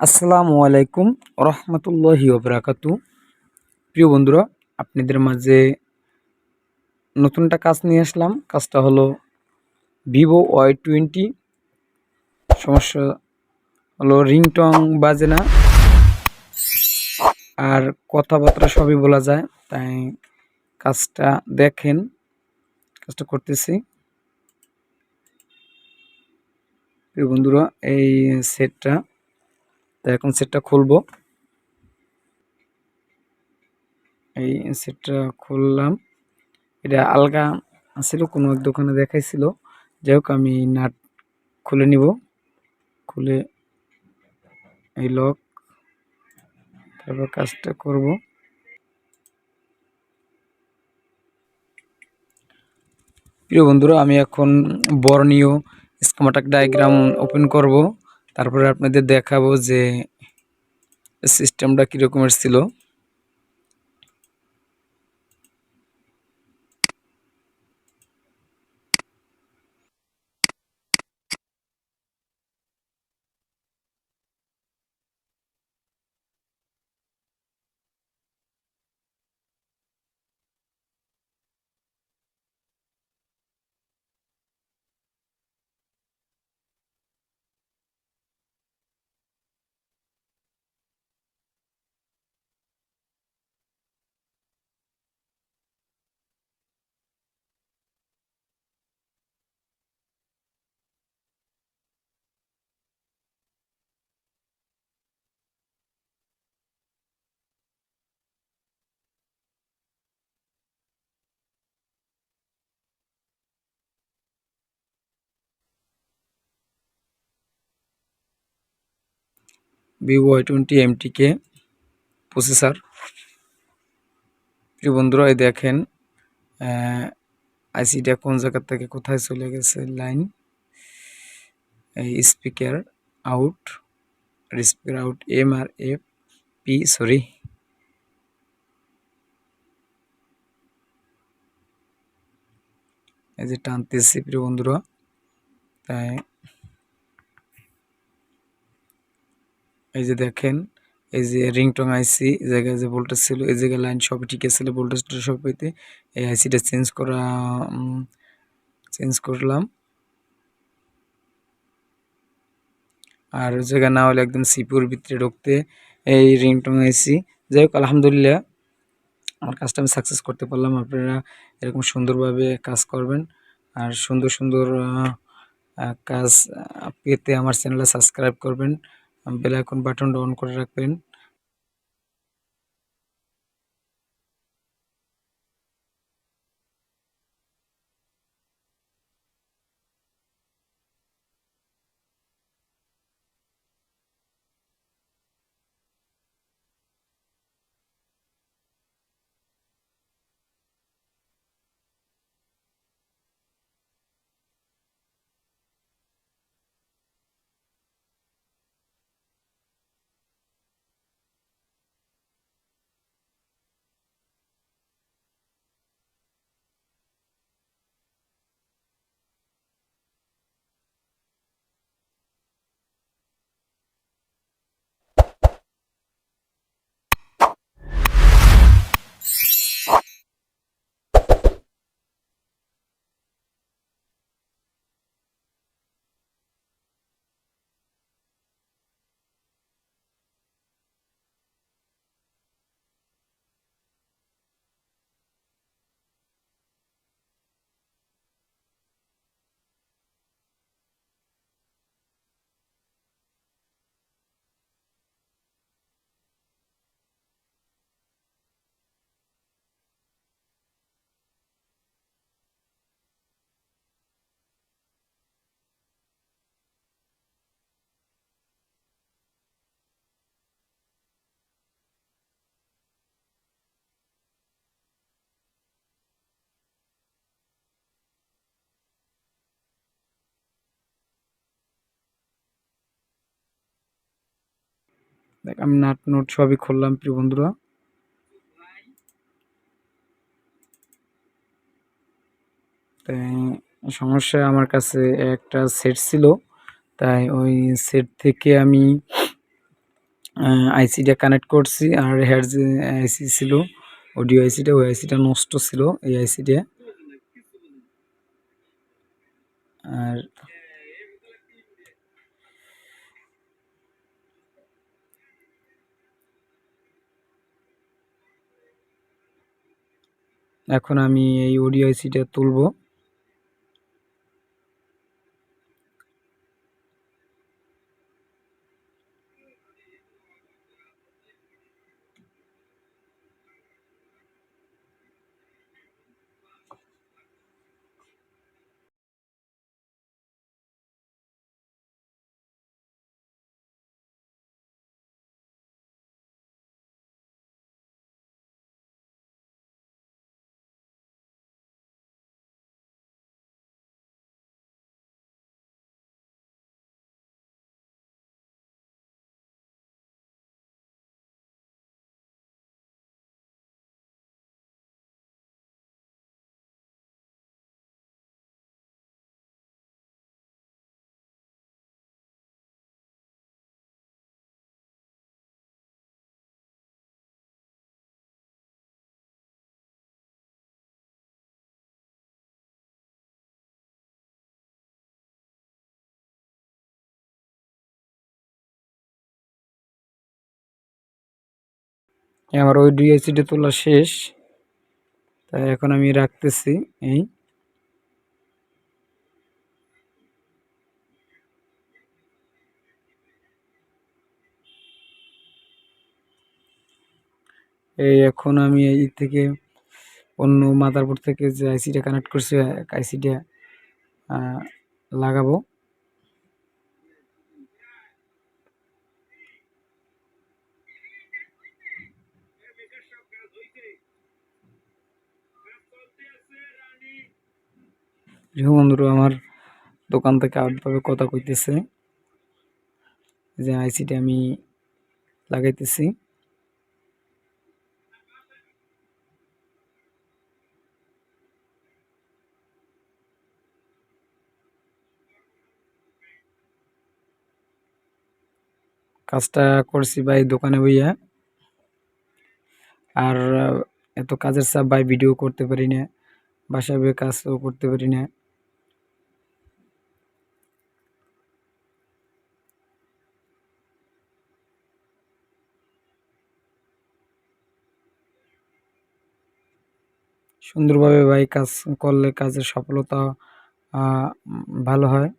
আসসালামু আলাইকুম রহমতুল্লাহি ওবরাকাতু। প্রিয় বন্ধুরা, আপনাদের মাঝে নতুন একটা কাজ নিয়ে আসলাম। কাজটা হলো ভিভো Y20। সমস্যা হলো রিংটং বাজে না, আর কথাবার্তা সবই বলা যায়। তাই কাজটা দেখেন, কাজটা করতেছি। প্রিয় বন্ধুরা, এই সেটটা, তাই এখন সেটটা খুলবো। এই সেটটা খুললাম। এটা আলগা ছিল, কোনো এক দোকানে দেখাইছিল। যাই হোক, আমি নাট খুলে নিব। খুলে এই লক, তারপর কাজটা করব। প্রিয় বন্ধুরা, আমি এখন বর্ণীয় স্কিমেটিক ডায়াগ্রাম ওপেন করব। তারপরে আপনাদের দেখাবো যে সিস্টেমটা কীরকমের ছিল। Vivo Y20 MTK processor. প্রিয় বন্ধুরা, এই দেখেন আইসিটা কোন জায়গা থেকে কোথায় চলে গেছে। লাইন, এই speaker out, speaker out MRFP, sorry. এই যে টানতেছি প্রিয় বন্ধুরা, তাই এই যে দেখেন, এই যে রিংটং আইসি জায়গায় যে ভোল্টেজ ছিল, এই জায়গায় লাইন সবই ঠিক ছিল, ভোল্টেজটা সব পেতে এই আইসিটা চেঞ্জ করলাম। আর ওই জায়গা না হলে একদম সিপিউর ভিতরে ঢুকতে এই রিংটং আইসি। যাই হোক, আলহামদুলিল্লাহ আমার কাজটা আমি সাকসেস করতে পারলাম। আপনারা এরকম সুন্দরভাবে কাজ করবেন, আর সুন্দর সুন্দর কাজ পেতে আমার চ্যানেলে সাবস্ক্রাইব করবেন, বেল আইকন বাটনটা অন করে রাখবেন। দেখ, আমি নাট নোট সবই খুললাম প্রিয় বন্ধুরা। তাই সমস্যা, আমার কাছে একটা সেট ছিল, তাই ওই সেট থেকে আমি আইসিটা কানেক্ট করছি, আর হেড যে আইসি ছিল অডিও আইসিটা, ওই আইসিটা নষ্ট ছিল, এই আইসিটা। আর এখন আমি এই অডিও আইসিটা তুলব। আমার অডিও আইসিটা তোলা শেষ, তাই এখন আমি রাখতেছি। এই এখন আমি এই থেকে অন্য মাদারবোর্ড থেকে যে আইসিটা কানেক্ট করছি আইসিটা লাগাবো। প্রিয় বন্ধুরা, আমার দোকান থেকে আউটভাবে কথা কইতেছে যে আইসিটা আমি লাগাইতেছি। কাজটা করছি ভাই দোকানে বইয়া, আর এত কাজের চাপ ভাই, ভিডিও করতে পারি না, বাসায় বয়ে কাজও করতে পারি না। সুন্দরভাবে ভাই কাজ করলে কাজের সফলতা ভালো হয়।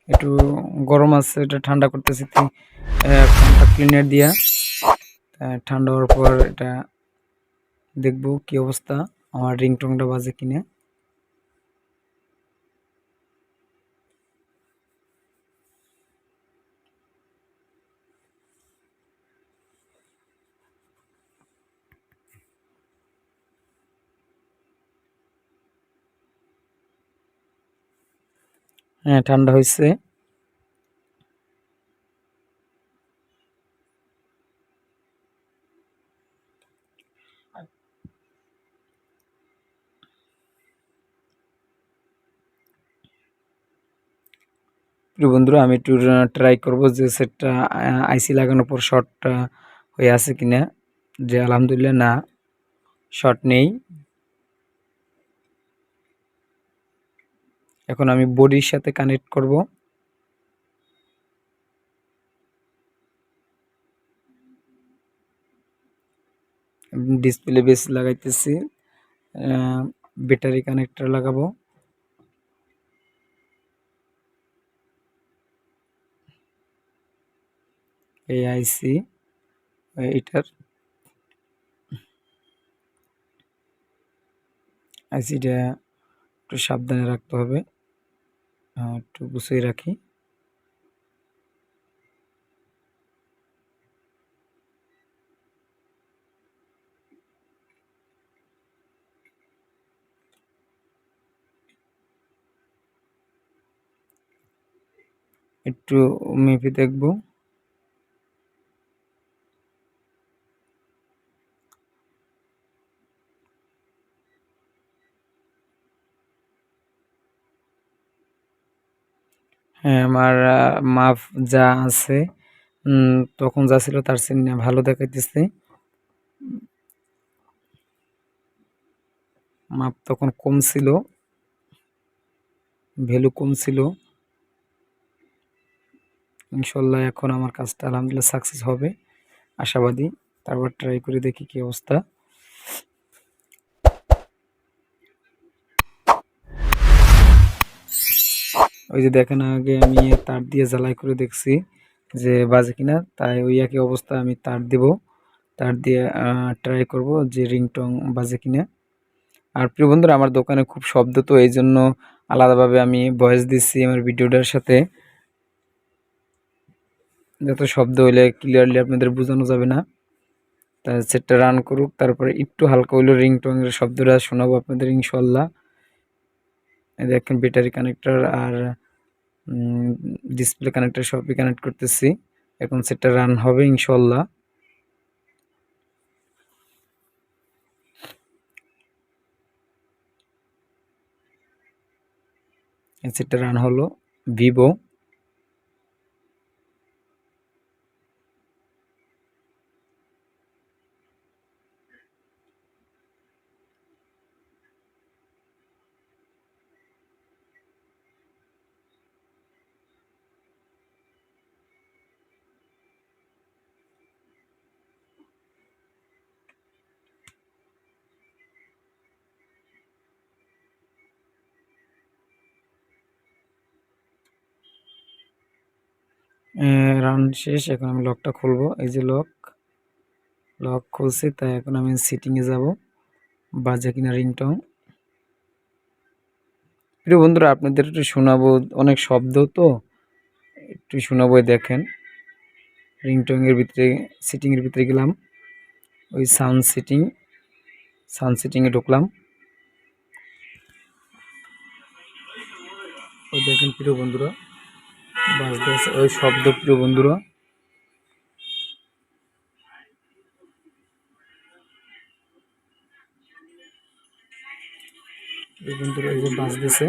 একটু গরম আছে, এটা ঠান্ডা করতেছি কন্টাক্ট ক্লিনার দিয়া। ঠান্ডা হওয়ার পর এটা দেখবো কি অবস্থা, আমার রিংটোনটা বাজে কিনা। হ্যাঁ, ঠান্ডা হয়েছে। প্রিয় বন্ধুরা, আমি একটু ট্রাই করবো যে সেটটা আইসি লাগানোর পর শর্টটা হয়ে আছে কিনা। যে আলহামদুলিল্লাহ না, শর্ট নেই। এখন আমি বডির সাথে কানেক্ট করব। ডিসপ্লে বেস লাগাইতেছি, ব্যাটারি কানেক্টর লাগাবো। এই আইসি এটার আইসিটা একটু সাবধানে রাখতে হবে, একটু গুছিয়ে রাখি। একটু মেপে দেখব। হ্যাঁ, আমার মাপ যা আছে তখন যা ছিল তার চেয়ে ভালো দেখাইতেছে। মাপ তখন কম ছিল, ভ্যালু কম ছিল। ইনশাল্লাহ এখন আমার কাজটা আলহামদুলিল্লাহ সাকসেস হবে, আশাবাদী। তারপর ট্রাই করে দেখি কি অবস্থা। ওই যে দেখেন, আগে আমি তার দিয়ে জ্বালাই করে দেখছি যে বাজে কিনা, তাই ওই একই অবস্থা আমি তার দেব, তার দিয়ে ট্রাই করব যে রিংটং বাজে কিনা। আর প্রিয় বন্ধুরা, আমার দোকানে খুব শব্দ, তো এই জন্য আলাদাভাবে আমি ভয়েস দিচ্ছি আমার ভিডিওটার সাথে, যত শব্দ হইলে ক্লিয়ারলি আপনাদের বোঝানো যাবে না। তা সেটটা রান করুক, তারপরে একটু হালকা হইলেও রিংটংয়ের শব্দটা শোনাবো আপনাদের ইনশাল্লাহ। দেখেন ব্যাটারি কানেক্টর আর ডিসপ্লে কানেক্টর সবই কানেক্ট করতেছি। এখন সেটটা রান হবে ইনশাল্লাহ। সেটটা রান হলো ভিভো। রান শেষ। এখন আমি লকটা খুলবো। এই যে লক খুলছি, তাই এখন আমি সেটিংয়ে যাব, বাজে কিনা রিংটং। প্রিয় বন্ধুরা, আপনাদের একটু শোনাবো, অনেক শব্দ তো, একটু শোনাবো। দেখেন রিংটংয়ের ভিতরে, সেটিংয়ের ভিতরে গেলাম, ওই সাউন্ড সেটিংয়ে ঢুকলাম। ওই দেখেন প্রিয় বন্ধুরা, বাজতে আছে ওই শব্দ। প্রিয় বন্ধুরা, এই যে বাজতেছে।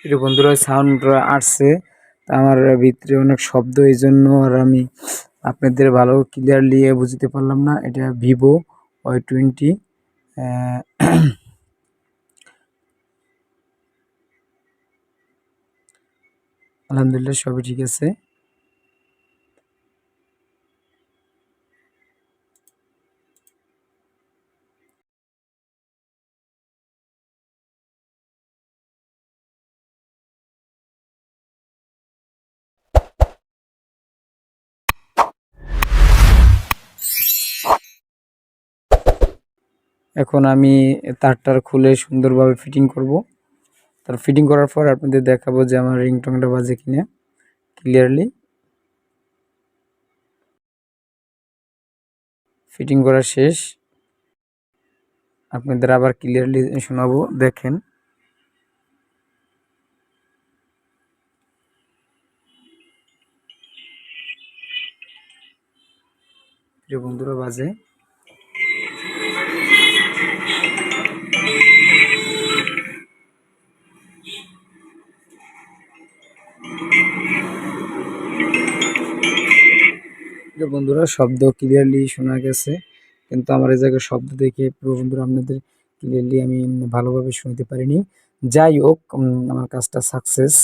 প্রিয় বন্ধুরা, সাউন্ড আসছে, আমার ভিতরে অনেক শব্দ, এই জন্য আর আমি আপনাদের ভালো ক্লিয়ারলি বুঝতে পারলাম না। এটা ভিভো Y20। আলহামদুলিল্লাহ সবই ঠিক আছে। এখন আমি তারটার খুলে সুন্দরভাবে ফিটিং করব। তার ফিটিং করার পর আপনাদের দেখাবো যে আমার রিংটংটা বাজে কিনা ক্লিয়ারলি। ফিটিং করা শেষ, আপনাদের আবার ক্লিয়ারলি শোনাবো। দেখেন প্রিয় বন্ধুরা, বাজে। বন্ধুরা, শব্দ ক্লিয়ারলি শোনা গেছে, কিন্তু আমার এই জায়গায় শব্দ দেখে প্রিয় বন্ধুরা আপনাদের ক্লিয়ারলি আমি ভালোভাবে শুনতে পারিনি। যাই হোক, আমার কাজটা সাকসেস।